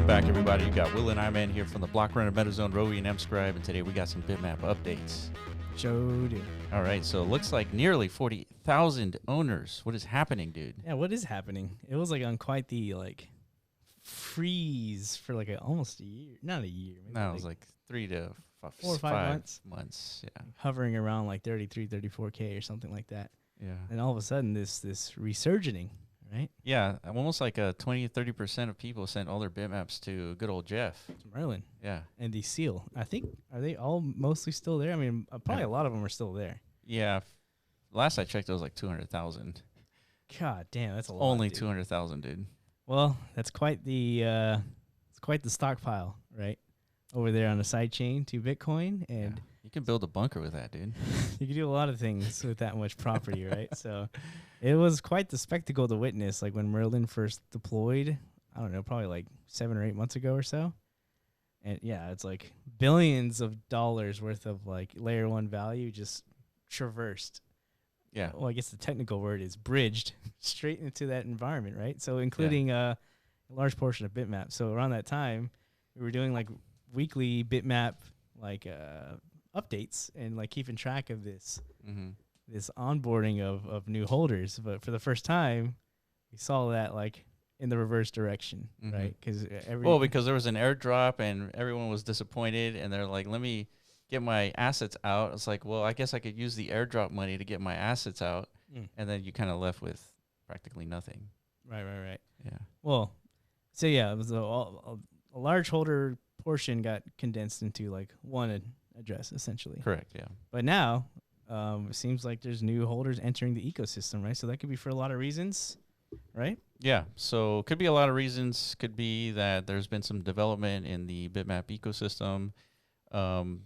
Welcome back, everybody. You got Will and I-Man here from the Block Runner, MetaZone, Rowie, and MScribe, and today we got some Bitmap updates. Joe, dude. All right, so it looks like nearly 40,000 owners. What is happening, dude? Yeah, what is happening? It was like on quite the freeze for almost a year. Not a year. Maybe No, it was like 3 to 4 or 5 months. Yeah. Hovering around like 33, 34K or something like that. Yeah. And all of a sudden this resurging, right? Yeah, almost like 20-30% of people sent all their bitmaps to good old Jeff. To Merlin. Yeah. And the seal. I think, are they all mostly still there? I mean, probably a lot of them are still there. Yeah. Last I checked, it was like 200,000. God damn, that's a lot. Only dude. 200,000, dude. Well, that's quite the stockpile, right? Over there on the side chain to Bitcoin, and you can build a bunker with that, dude. you can do a lot of things with that much property, right? So it was quite the spectacle to witness. Like when Merlin first deployed, I don't know, probably like 7 or 8 months ago or so. And yeah, it's like billions of dollars worth of like layer 1 value just traversed. Yeah. Well, I guess the technical word is bridged straight into that environment, right? So including a large portion of Bitmap. So around that time, we were doing like weekly Bitmap updates and like keeping track of this this onboarding of new holders. But for the first time, we saw that like in the reverse direction, right? Because because there was an airdrop and everyone was disappointed, and they're like, "Let me get my assets out." It's like, well, I guess I could use the airdrop money to get my assets out, and then you kind of left with practically nothing. Right. Yeah. Well, so yeah, it was a large holder portion got condensed into like one address essentially. Correct. Yeah. But now it seems like there's new holders entering the ecosystem, right? So that could be for a lot of reasons, right? Yeah. So could be a lot of reasons. Could be that there's been some development in the Bitmap ecosystem.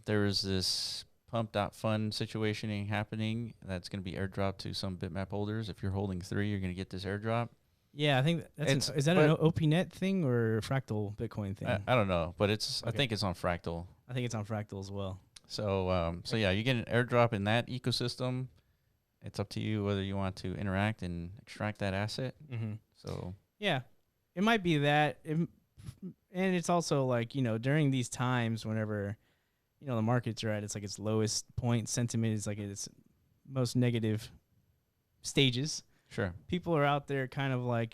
There is this pump.fun situation happening that's going to be airdropped to some Bitmap holders. If you're holding 3, you're going to get this airdrop. Yeah, I think is that an OPNet thing or a Fractal Bitcoin thing? I don't know, but it's Okay. I think it's on Fractal. I think it's on Fractal as well. So yeah, you get an airdrop in that ecosystem. It's up to you whether you want to interact and extract that asset. So yeah, it might be that, and it's also like, during these times whenever the markets are at its lowest point, sentiment is like its most negative stages. Sure. People are out there kind of like,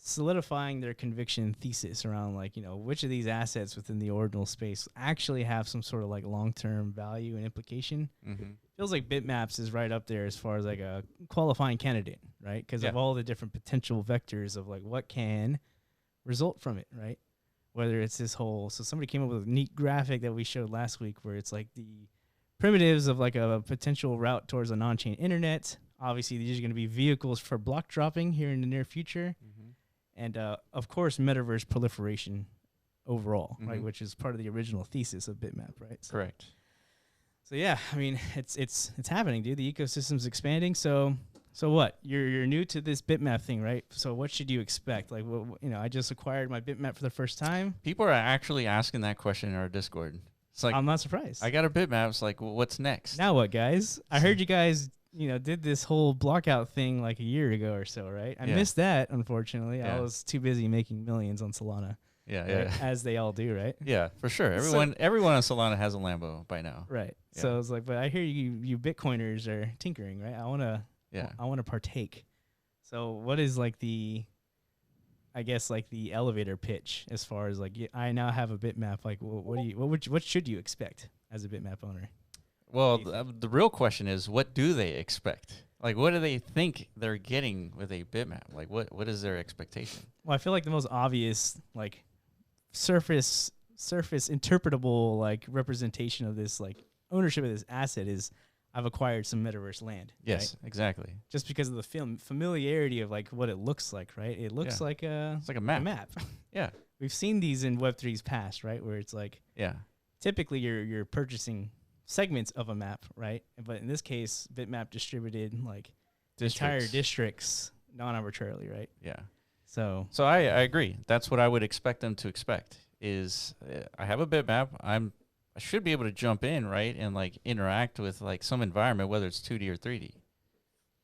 solidifying their conviction thesis around like, which of these assets within the ordinal space actually have some sort of like long-term value and implication. Feels like Bitmaps is right up there as far as like a qualifying candidate, right? Because of all the different potential vectors of like what can result from it, right? Whether it's this whole, so somebody came up with a neat graphic that we showed last week where it's like the primitives of like a potential route towards a non-chain internet. Obviously, these are going to be vehicles for block dropping here in the near future. And, of course, metaverse proliferation overall, right, which is part of the original thesis of Bitmap, right? So, correct. So, yeah, I mean, it's happening, dude. The ecosystem's expanding. So what? You're new to this Bitmap thing, right? So what should you expect? Like, I just acquired my Bitmap for the first time. People are actually asking that question in our Discord. It's like, I'm not surprised. I got a Bitmap. It's like, well, what's next? Now what, guys? I heard you guys did this whole blockout thing like a year ago or so, right? I missed that, unfortunately. I was too busy making millions on Solana. Yeah. As they all do, right? Yeah, for sure. Everyone on Solana has a Lambo by now. Right. Yeah. So it's like, but I hear you Bitcoiners are tinkering, right? I want to partake. So what is like the elevator pitch as far as like, I now have a Bitmap. Like, what should you expect as a Bitmap owner? Well, the real question is, what do they expect? Like, what do they think they're getting with a Bitmap? Like, what is their expectation? Well, I feel like the most obvious, like, surface interpretable, like, representation of this, like, ownership of this asset is I've acquired some metaverse land. Yes, right? Exactly. Just because of the familiarity of, like, what it looks like, right? It looks like it's like a map. Yeah. We've seen these in Web3's past, right? Where it's like, typically you're purchasing segments of a map, right? But in this case, Bitmap distributed like entire districts non-arbitrarily, right? Yeah. So I agree. That's what I would expect them to expect. Is I have a Bitmap. I should be able to jump in, right, and like interact with like some environment, whether it's 2D or 3D.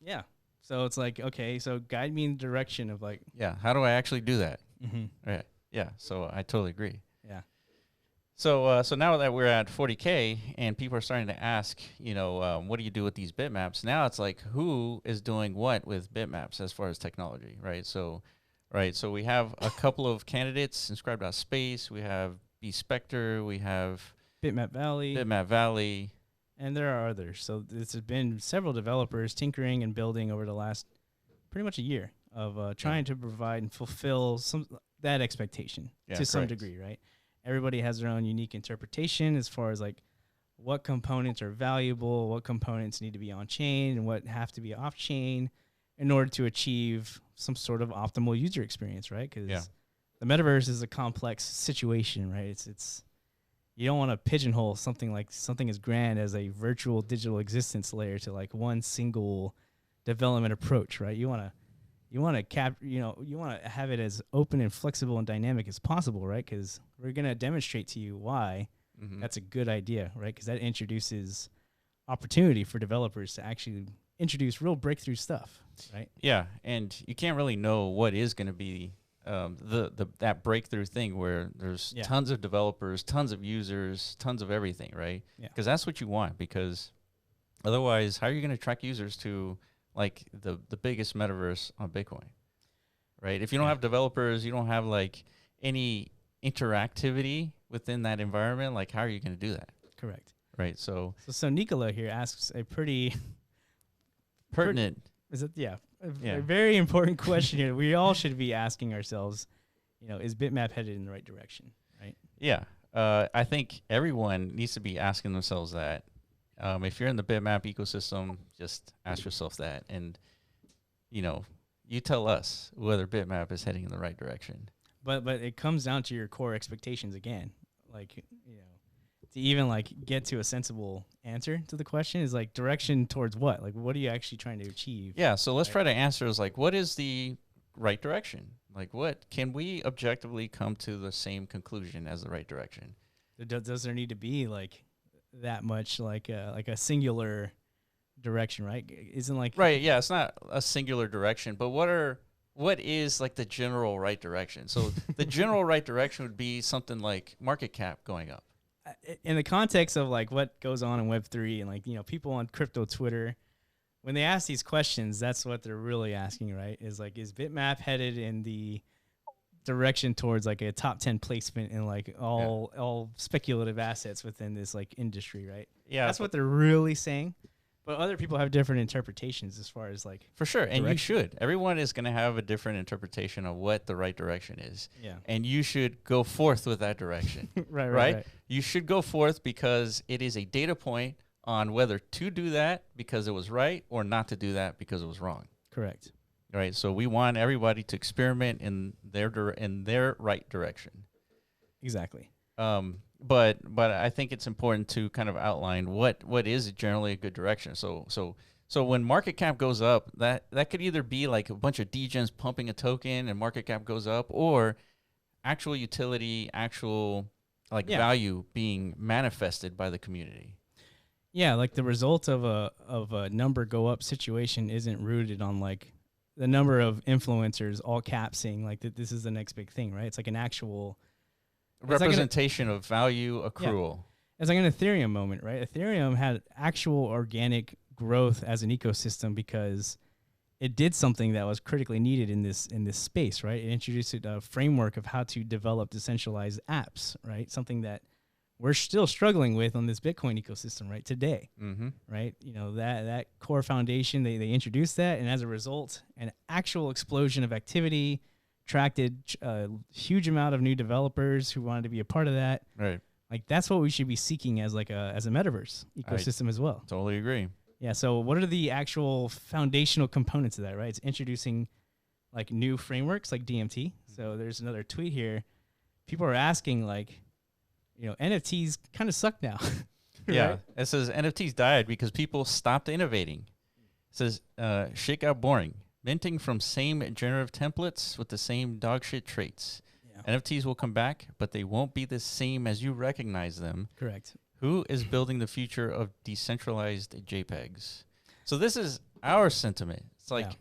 Yeah. So it's like, okay, so guide me in the direction of like, how do I actually do that? Right. Yeah. So I totally agree. Yeah. So so now that we're at 40K and people are starting to ask, what do you do with these bitmaps? Now it's like, who is doing what with bitmaps as far as technology, right? So we have a couple of candidates, Inscribe.space, we have bSpectre, we have Bitmap Valley. And there are others. So this has been several developers tinkering and building over the last pretty much a year of trying to provide and fulfill that expectation to some degree, right? Everybody has their own unique interpretation as far as like what components are valuable, what components need to be on chain, and what have to be off chain in order to achieve some sort of optimal user experience, right? Because the metaverse is a complex situation, right? It's you don't want to pigeonhole something as grand as a virtual digital existence layer to like one single development approach, right? You want to have it as open and flexible and dynamic as possible, right? Because we're going to demonstrate to you why that's a good idea, right? Because that introduces opportunity for developers to actually introduce real breakthrough stuff, right? Yeah, and you can't really know what is going to be that breakthrough thing where there's tons of developers, tons of users, tons of everything, right? Because that's what you want. Because otherwise, how are you going to attract users to like the biggest metaverse on Bitcoin, right? If you don't have developers, you don't have like any interactivity within that environment, like how are you going to do that? Correct. Right. So Nicola here asks a pretty pertinent. A very important question here. We all should be asking ourselves, is Bitmap headed in the right direction, right? Yeah. I think everyone needs to be asking themselves that. If you're in the Bitmap ecosystem, just ask yourself that. And, you tell us whether Bitmap is heading in the right direction. But it comes down to your core expectations again. Like, to even like get to a sensible answer to the question is like direction towards what? Like, what are you actually trying to achieve? Yeah. So let's try to answer is like, what is the right direction? Like, what can we objectively come to the same conclusion as the right direction? Does there need to be like that much like a singular direction, right? Isn't like right? Yeah, it's not a singular direction, but what is like the general right direction? So the general right direction would be something like market cap going up. In the context of like what goes on in Web3 and like people on crypto Twitter, when they ask these questions, that's what they're really asking, right? Is like, is Bitmap headed in the direction towards like a top 10 placement in like all speculative assets within this like industry, right? Yeah, that's what they're really saying. But other people have different interpretations as far as like for sure, and you should. Everyone is going to have a different interpretation of what the right direction is. Yeah, and you should go forth with that direction. right. You should go forth because it is a data point on whether to do that because it was right or not to do that because it was wrong. Correct. Right. So we want everybody to experiment in their right direction. Exactly. But I think it's important to kind of outline what is generally a good direction. So when market cap goes up, that could either be like a bunch of degens pumping a token and market cap goes up, or actual utility, value being manifested by the community. Yeah, like the result of a number go up situation isn't rooted on like the number of influencers all caps saying like that this is the next big thing, right? It's like an actual representation of value accrual. Yeah. It's like an Ethereum moment, right? Ethereum had actual organic growth as an ecosystem because it did something that was critically needed in this space, right? It introduced a framework of how to develop decentralized apps, right? Something that we're still struggling with on this Bitcoin ecosystem right today, right? That core foundation, they introduced that, and as a result, an actual explosion of activity attracted a huge amount of new developers who wanted to be a part of that. Right. Like that's what we should be seeking as like a metaverse ecosystem as well. Totally agree. Yeah. So what are the actual foundational components of that, right? It's introducing like new frameworks like DMT. So there's another tweet here. People are asking like, NFTs kind of suck now. Right? Yeah. It says NFTs died because people stopped innovating. It says shit got boring. Minting from same generative templates with the same dogshit traits. Yeah. NFTs will come back, but they won't be the same as you recognize them. Correct. Who is building the future of decentralized JPEGs? So this is our sentiment. It's like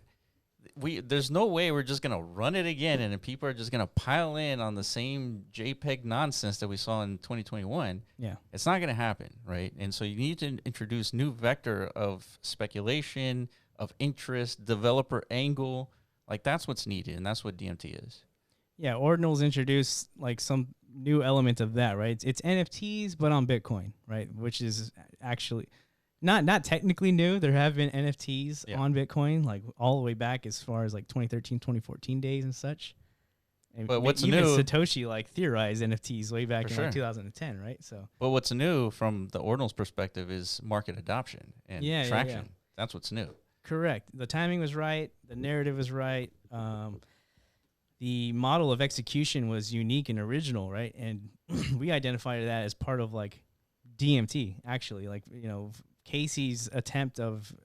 there's no way we're just gonna run it again, and then people are just gonna pile in on the same JPEG nonsense that we saw in 2021. Yeah, it's not gonna happen, right? And so you need to introduce new vector of speculation, of interest, developer angle. Like that's what's needed, and that's what DMT is. Yeah, Ordinals introduced like some new element of that, right? It's NFTs, but on Bitcoin, right? Which is actually not technically new. There have been NFTs on Bitcoin, like all the way back as far as like 2013, 2014 days and such. And but what's even new? Satoshi like theorized NFTs way back in like 2010, right? So, but what's new from the Ordinals perspective is market adoption and traction. Yeah. That's what's new. Correct. The timing was right. The narrative was right. The model of execution was unique and original, right? And we identified that as part of like DMT, actually. Like, you know, Casey's attempt of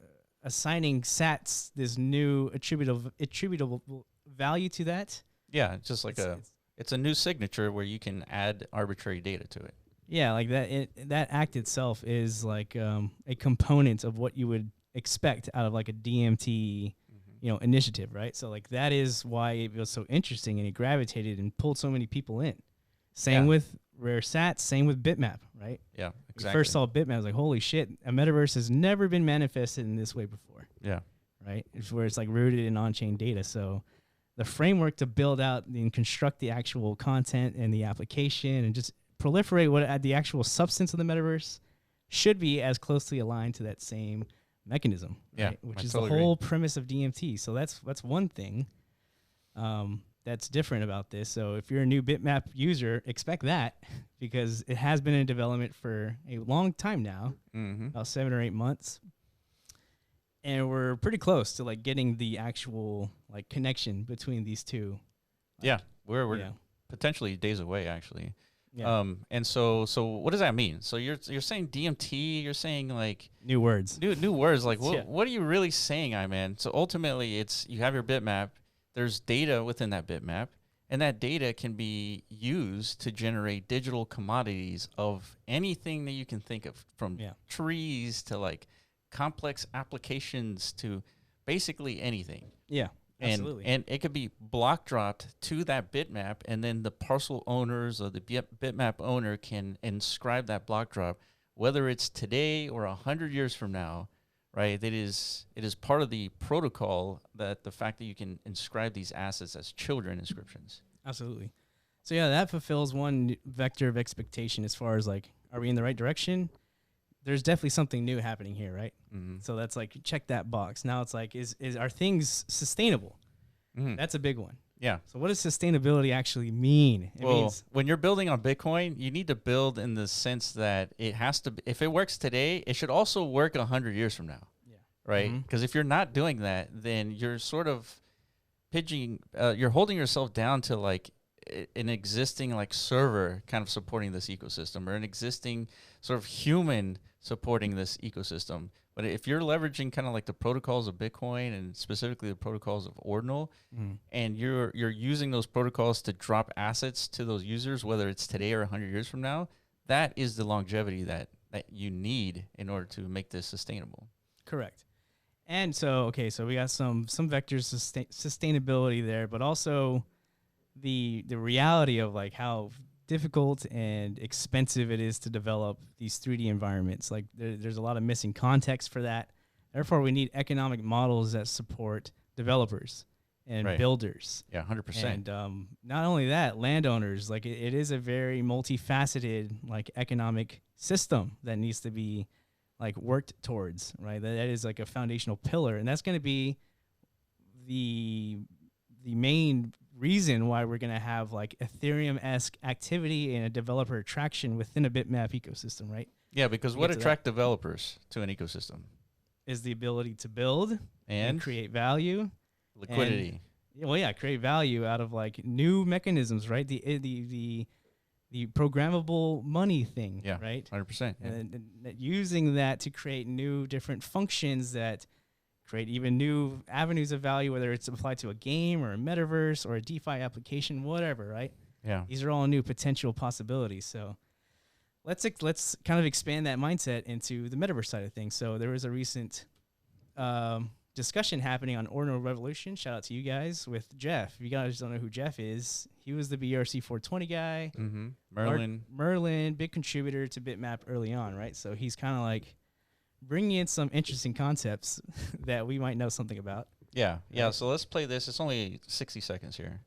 assigning sats this new attributable value to that. Yeah, it's just like it's a new signature where you can add arbitrary data to it. Yeah, like that. That act itself is like a component of what you would expect out of like a DMT, you know, initiative, right? So like that is why it was so interesting and it gravitated and pulled so many people in. Same with Rare Sats, same with Bitmap, right? Yeah, exactly. When I first saw Bitmap, I was like, holy shit, a metaverse has never been manifested in this way before. Yeah. Right? It's where it's like rooted in on-chain data. So the framework to build out and construct the actual content and the application and just proliferate what the actual substance of the metaverse should be as closely aligned to that same mechanism, right? Which is totally the whole premise of DMT. So that's one thing that's different about this. So if you're a new Bitmap user, expect that because it has been in development for a long time now, about 7 or 8 months. And we're pretty close to like getting the actual like connection between these two. Yeah, we're potentially days away actually. Yeah. And so what does that mean? So you're saying DMT, you're saying like new words. New words. Like what are you really saying, man? So ultimately it's you have your bitmap, there's data within that bitmap, and that data can be used to generate digital commodities of anything that you can think of, from trees to like complex applications to basically anything. Yeah. Absolutely. And it could be block dropped to that bitmap, and then the parcel owners or the bitmap owner can inscribe that block drop, whether it's today or 100 years from now, right? It is part of the protocol that the fact that you can inscribe these assets as children inscriptions. Absolutely. So yeah, that fulfills one vector of expectation as far as like, are we in the right direction? There's definitely something new happening here, right? So that's like, check that box. Now it's like, are things sustainable? That's a big one. Yeah. So what does sustainability actually mean? It means when you're building on Bitcoin, you need to build in the sense that it has to, if it works today, it should also work 100 years from now. Yeah. Right? Because if you're not doing that, then you're sort of you're holding yourself down to like an existing like server kind of supporting this ecosystem, or an existing sort of human supporting this ecosystem. But if you're leveraging kind of like the protocols of Bitcoin and specifically the protocols of Ordinal, and you're using those protocols to drop assets to those users, whether it's today or 100 years from now, that is the longevity that you need in order to make this sustainable. Correct. And so we got some vectors of sustainability there, but also the reality of like how difficult and expensive it is to develop these 3D environments. Like there's a lot of missing context for that. Therefore, we need economic models that support developers and builders. Yeah, 100%. And not only that, landowners. Like it is a very multifaceted like economic system that needs to be like worked towards, right? That is like a foundational pillar, and that's going to be the main reason why we're going to have like Ethereum-esque activity and a developer attraction within a Bitmap ecosystem, right? Yeah, because what attracts developers to an ecosystem is the ability to build and create value, liquidity. Create value out of like new mechanisms, right? The programmable money thing, right? 100%. Yeah. And using that to create new different functions that create even new avenues of value, whether it's applied to a game or a metaverse or a DeFi application, whatever, right? Yeah. These are all new potential possibilities. So let's kind of expand that mindset into the metaverse side of things. So there was a recent discussion happening on Ordinal Revolution. Shout out to you guys with Jeff. If you guys don't know who Jeff is, he was the BRC 420 guy. Merlin, big contributor to Bitmap early on, right? So he's kind of like bringing in some interesting concepts that we might know something about. Yeah, yeah. So let's play this. It's only 60 seconds here.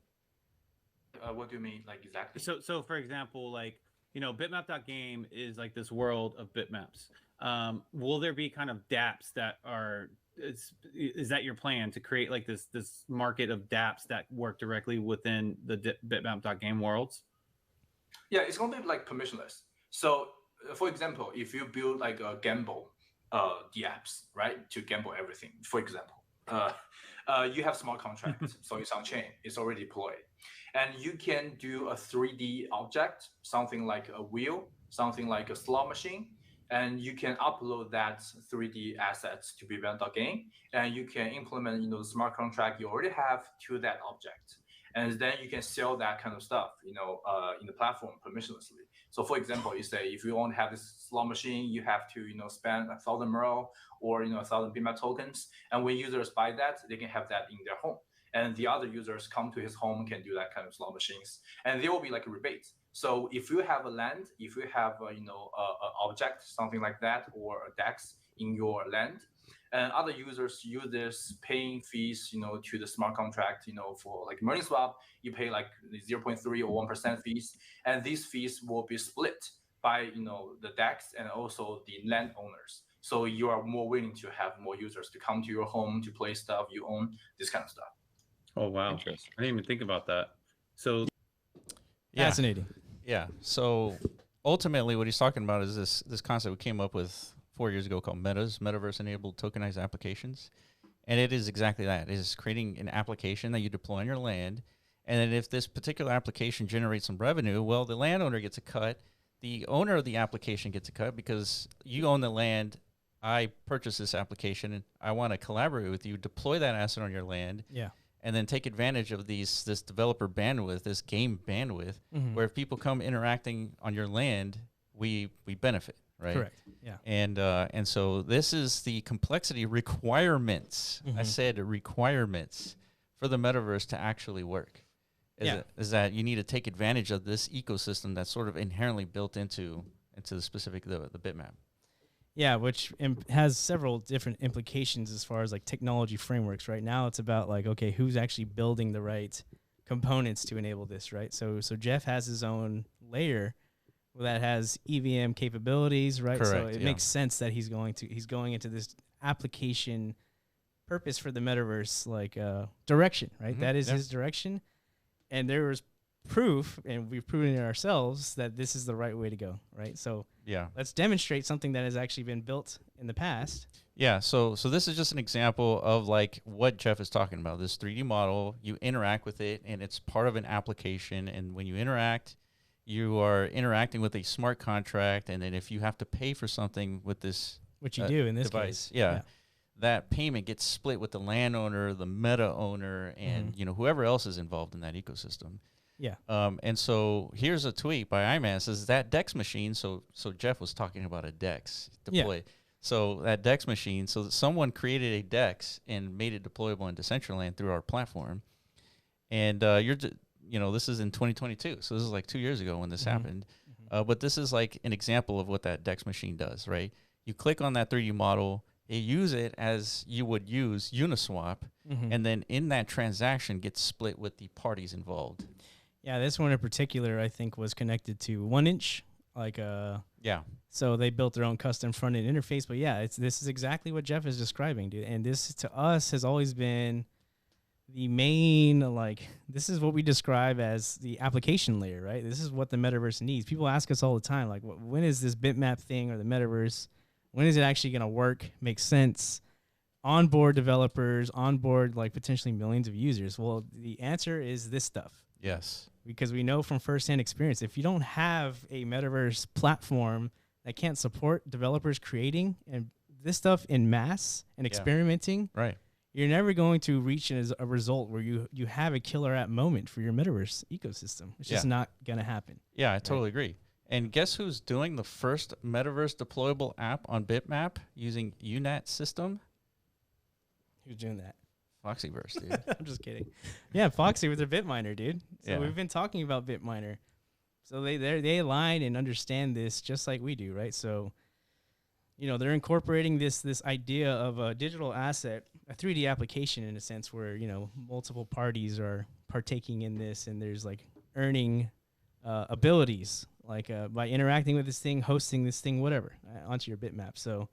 What do you mean, like exactly? So for example, like, bitmap.game is like this world of bitmaps. Will there be kind of dApps that are, is that your plan to create like this market of dApps that work directly within the bitmap.game worlds? Yeah, it's going to be like permissionless. So for example, if you build like a gamble dApps, right, to gamble everything, for example, you have smart contracts, so it's on chain, it's already deployed. And you can do a 3D object, something like a wheel, something like a slot machine, and you can upload that 3D assets to Bitmap.game, and you can implement the smart contract you already have to that object. And then you can sell that kind of stuff, in the platform permissionlessly. So for example, you say if you want to have this slot machine, you have to spend 1,000 Merl or 1,000 Bitmap tokens, and when users buy that, they can have that in their home. And the other users come to his home, can do that kind of slot machines, and there will be like a rebate. So if you have a land, if you have a object, something like that, or a DEX in your land, and other users use this paying fees, to the smart contract, for like merging swap, you pay like 0.3 or 1% fees, and these fees will be split by the DEX and also the land owners. So you are more willing to have more users to come to your home to play stuff you own, this kind of stuff. Oh, wow. I didn't even think about that. So Fascinating. Yeah. So ultimately what he's talking about is this concept we came up with 4 years ago called Metaverse Enabled Tokenized Applications. And it is exactly that. It is creating an application that you deploy on your land. And then if this particular application generates some revenue, well, the landowner gets a cut. The owner of the application gets a cut because you own the land. I purchased this application and I want to collaborate with you, deploy that asset on your land. Yeah. And then take advantage of this developer bandwidth, this game bandwidth, where if people come interacting on your land, we benefit, right? Correct. Yeah. And so this is the complexity requirements. I said requirements for the metaverse to actually work. Is that you need to take advantage of this ecosystem that's sort of inherently built into the specific the bitmap. Yeah, which has several different implications as far as like technology frameworks. Right now, it's about like, okay, who's actually building the right components to enable this, right? So Jeff has his own layer that has EVM capabilities, right? Correct, so it makes sense that he's going into this application purpose for the metaverse, like direction, right? That is his direction, and there was proof, and we've proven it ourselves that this is the right way to go, right? So let's demonstrate something that has actually been built in the past. Yeah, so this is just an example of like what Jeff is talking about. This 3D model, you interact with it, and it's part of an application. And when you interact, you are interacting with a smart contract. And then if you have to pay for something with this, which you do in this device, case, that payment gets split with the landowner, the meta owner, and whoever else is involved in that ecosystem. Yeah. And so here's a tweet by Iman. It says that DEX machine. So Jeff was talking about a DEX deploy. Yeah. So that DEX machine. So that someone created a DEX and made it deployable in Decentraland through our platform. And this is in 2022. So this is like 2 years ago when this happened. But this is like an example of what that DEX machine does, right? You click on that 3D model. You use it as you would use Uniswap. And then in that transaction gets split with the parties involved. Yeah, this one in particular, I think, was connected to 1inch, So they built their own custom front end interface. But yeah, this is exactly what Jeff is describing, dude. And this to us has always been the main, this is what we describe as the application layer, right? This is what the metaverse needs. People ask us all the time, like, when is this bitmap thing or the metaverse? When is it actually going to work? Make sense? Onboard developers, onboard potentially millions of users. Well, the answer is this stuff. Yes. Because we know from firsthand experience, if you don't have a metaverse platform that can't support developers creating and this stuff in mass and experimenting, right, you're never going to reach a result where you have a killer app moment for your metaverse ecosystem. It's just not going to happen. Yeah, I totally agree. And guess who's doing the first metaverse deployable app on Bitmap using UNAT system? Who's doing that? Foxyverse, dude. I'm just kidding. Yeah, Foxy with their Bitminer, dude. So Yeah. we've been talking about Bitminer. So they align and understand this just like we do, right? So, they're incorporating this idea of a digital asset, a 3D application in a sense where, multiple parties are partaking in this and there's like earning abilities, like by interacting with this thing, hosting this thing, whatever, onto your bitmap. So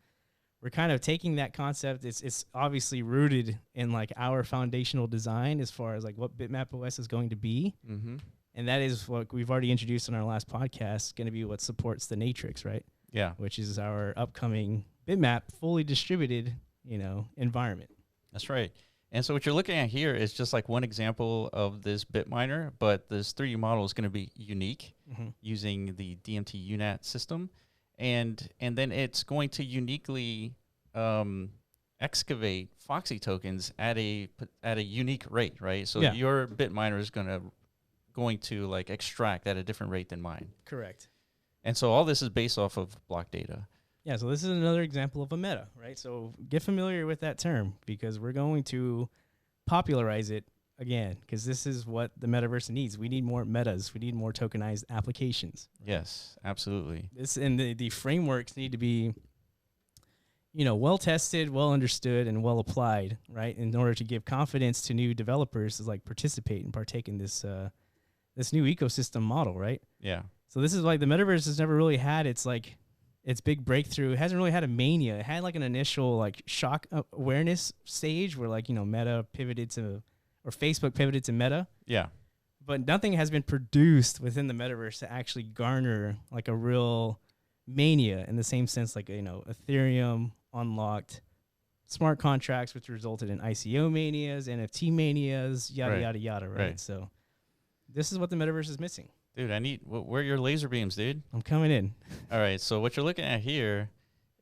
we're kind of taking that concept. It's obviously rooted in like our foundational design as far as like what Bitmap OS is going to be. Mm-hmm. And that is what we've already introduced in our last podcast, going to be what supports the Natrix, right? Yeah. Which is our upcoming Bitmap fully distributed, environment. That's right. And so what you're looking at here is just like one example of this Bitminer, but this 3D model is going to be unique using the DMT UNAT system. And then it's going to uniquely excavate Foxy tokens at a unique rate, right? So your Bitminer is going to like extract at a different rate than mine. Correct. And so all this is based off of block data. Yeah, so this is another example of a meta, right? So get familiar with that term because we're going to popularize it again because this is what the metaverse needs. We need more metas. We need more tokenized applications. Right? Yes, absolutely. This and the frameworks need to be, well tested, well understood, and well applied, right? In order to give confidence to new developers to like participate and partake in this this new ecosystem model, right? Yeah. So this is like the metaverse has never really had its big breakthrough. It hasn't really had a mania. It had like an initial like shock awareness stage where like, Meta pivoted to, or Facebook pivoted to Meta. Yeah. But nothing has been produced within the metaverse to actually garner like a real mania in the same sense, like, Ethereum unlocked smart contracts, which resulted in ICO manias, NFT manias, yada, yada, yada, right? So this is what the metaverse is missing. Dude, where are your laser beams, dude? I'm coming in. All right, so what you're looking at here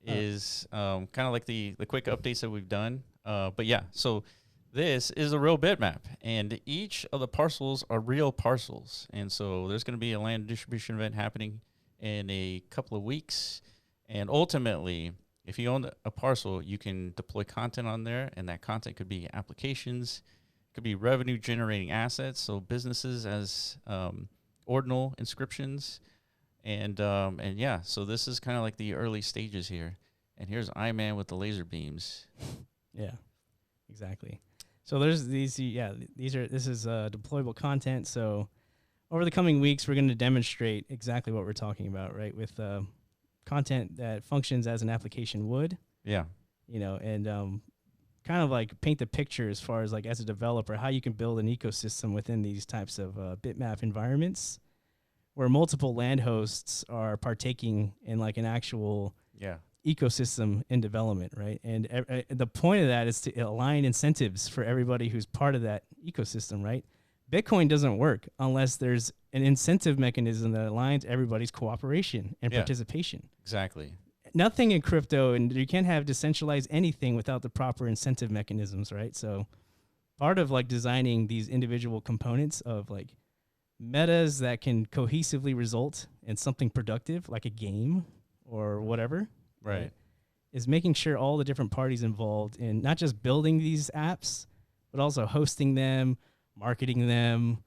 is kind of like the quick updates that we've done. But yeah, so this is a real bitmap, and each of the parcels are real parcels. And so there's going to be a land distribution event happening in a couple of weeks. And ultimately, if you own a parcel, you can deploy content on there, and that content could be applications, could be revenue generating assets, so businesses as ordinal inscriptions, and yeah, so this is kind of like the early stages here. And here's Iman with the laser beams. Yeah, exactly. So there's these, this is deployable content. So over the coming weeks, we're going to demonstrate exactly what we're talking about, right? With content that functions as an application would. Yeah. And kind of like paint the picture as far as like as a developer, how you can build an ecosystem within these types of bitmap environments where multiple land hosts are partaking in like an actual ecosystem in development, right? And the point of that is to align incentives for everybody who's part of that ecosystem, right? Bitcoin doesn't work unless there's an incentive mechanism that aligns everybody's cooperation and participation. Exactly. Nothing in crypto, and you can't have decentralized anything without the proper incentive mechanisms, right? So part of like designing these individual components of like metas that can cohesively result in something productive, like a game or whatever, right, is making sure all the different parties involved in not just building these apps, but also hosting them, marketing them,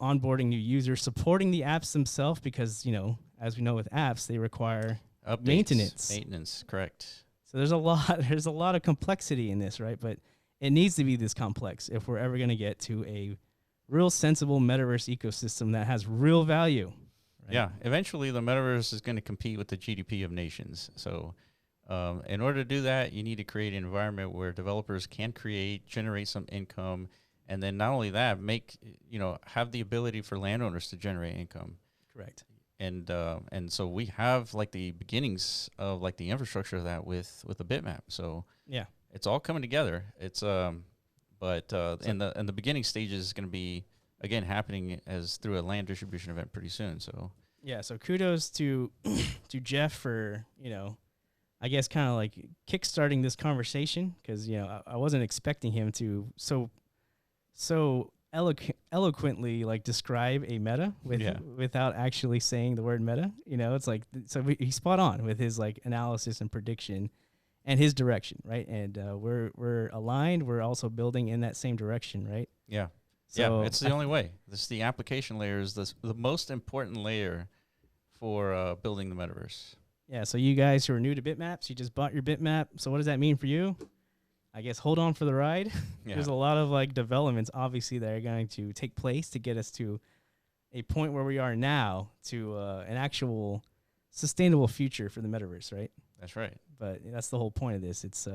onboarding new users, supporting the apps themselves, because, as we know with apps, they require updates, maintenance, correct. So there's a lot of complexity in this, right? But it needs to be this complex if we're ever going to get to a real sensible metaverse ecosystem that has real value. Right? Yeah, eventually the metaverse is going to compete with the GDP of nations. So in order to do that, you need to create an environment where developers can generate some income, and then not only that, have the ability for landowners to generate income. Correct. And so we have like the beginnings of like the infrastructure of that with the bitmap. So yeah, it's all coming together. It's in the beginning stages is going to be again happening as through a land distribution event pretty soon. So yeah, so kudos to Jeff for I guess kind of like kickstarting this conversation, because I wasn't expecting him to so eloquently like describe a meta without actually saying the word meta. It's like, so he's spot on with his like analysis and prediction, and his direction, right? And we're aligned. We're also building in that same direction, right? Yeah. So yeah, it's the only way. The application layer is the most important layer for building the metaverse. Yeah, so you guys who are new to bitmaps, you just bought your bitmap. So what does that mean for you? I guess hold on for the ride. Yeah. There's a lot of like developments, obviously, that are going to take place to get us to a point where we are now to an actual sustainable future for the metaverse, right? That's right. But that's the whole point of this. It's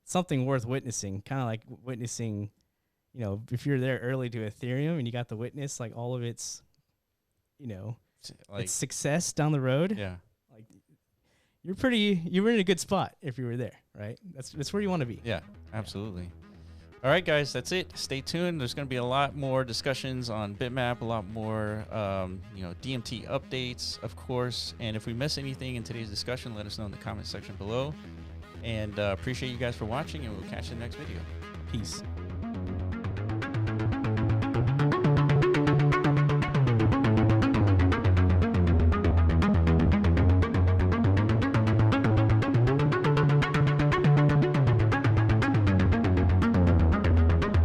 something worth witnessing, kind of like witnessing, you know, if you're there early to Ethereum and you got to witness like all of its, you know, Like, its success down the road. yeah. Like you were in a good spot if you were there, right? That's where you want to be. Yeah, absolutely. All right, guys, that's it. Stay tuned. There's going to be a lot more discussions on Bitmap, a lot more, DMT updates, of course. And if we miss anything in today's discussion, let us know in the comment section below. And appreciate you guys for watching, and we'll catch you in the next video. Peace.